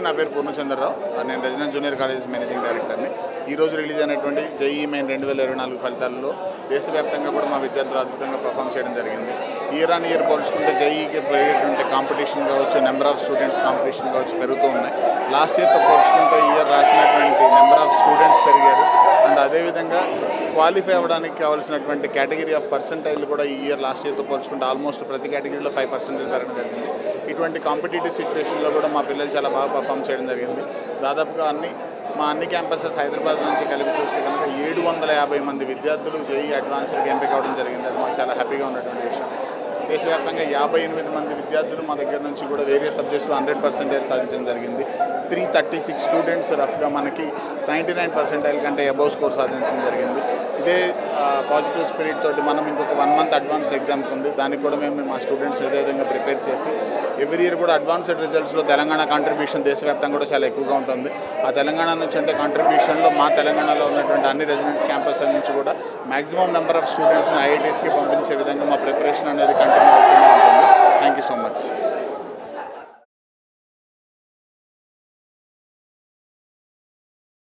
నా పేరు పూర్ణచంద్రరావు. నేను రెసిడెన్షియల్ జూనియర్ కాలేజ్ మేనేజింగ్ డైరెక్టర్ని. ఈరోజు రిలీజ్ అయినటువంటి జేఈఈ మెయిన్ 2024 ఫలితాల్లో దేశవ్యాప్తంగా కూడా మా విద్యార్థులు అద్భుతంగా పర్ఫామ్ చేయడం జరిగింది. ఇయర్ ఆన్ ఇయర్ పోల్చుకుంటే జేఈఈకి పెరిగేటువంటి కాంపిటీషన్ కావచ్చు, నెంబర్ ఆఫ్ స్టూడెంట్స్ కాంపిటీషన్ కావచ్చు పెరుగుతూ ఉన్నాయి. లాస్ట్ ఇయర్తో పోల్చుకుంటే ఈ ఇయర్ రాసినటువంటి నెంబర్ ఆఫ్ స్టూడెంట్స్ పెరిగారు. అండ్ అదేవిధంగా క్వాలిఫై అవ్వడానికి కావాల్సినటువంటి కేటగిరీ ఆఫ్ పర్సెంటైల్ కూడా ఈ ఇయర్ లాస్ట్ ఇయర్తో పోల్చుకుంటే ఆల్మోస్ట్ ప్రతి కేటగిరీలో 5% పెరగడం జరిగింది. ఇటువంటి కాంపిటేటివ్ సిచ్యువేషన్లో కూడా మా పిల్లలు చాలా బాగా పర్ఫామ్ చేయడం జరిగింది. దాదాపుగా మా అన్ని క్యాంపసెస్ హైదరాబాద్ నుంచి కలిపి చూస్తే కనుక 750 మంది విద్యార్థులు జేఈఈ అడ్వాన్స్డ్కి ఎంపిక అవ్వడం జరిగింది. అది మాకు చాలా హ్యాపీగా ఉన్నటువంటి విషయం. దేశవ్యాప్తంగా 58 మంది విద్యార్థులు మా దగ్గర నుంచి కూడా వేరియస్ సబ్జెక్ట్స్లో 100% సాధించడం జరిగింది. 336 స్టూడెంట్స్ రఫ్గా మనకి 99% కంటే అబౌవ్ స్కోర్ సాధించడం జరిగింది. ఇదే పాజిటివ్ స్పిరిట్ తోటి మనం ఇంకొక 1 మంత్ అడ్వాన్స్డ్ ఎగ్జామ్కి ఉంది. దానికి కూడా మేము మా స్టూడెంట్స్ ఇదే విధంగా ప్రిపేర్ చేసి ఎవ్రీ ఇయర్ కూడా అడ్వాన్స్డ్ రిజల్ట్స్లో తెలంగాణ కాంట్రిబ్యూషన్ దేశవ్యాప్తంగా కూడా చాలా ఎక్కువగా ఉంటుంది. ఆ తెలంగాణ నుంచి అంటే కాంట్రిబ్యూషన్లో మా తెలంగాణలో ఉన్నటువంటి అన్ని రెసిడెన్స్ క్యాంపస్ నుంచి కూడా మ్యాక్సిమం నెంబర్ ఆఫ్ స్టూడెంట్స్ని ఐఐటీస్కి పంపించే విధంగా మా ప్రిపరేషన్ అనేది కంటిన్యూ అవుతూనే ఉంటుంది. Thank you so much.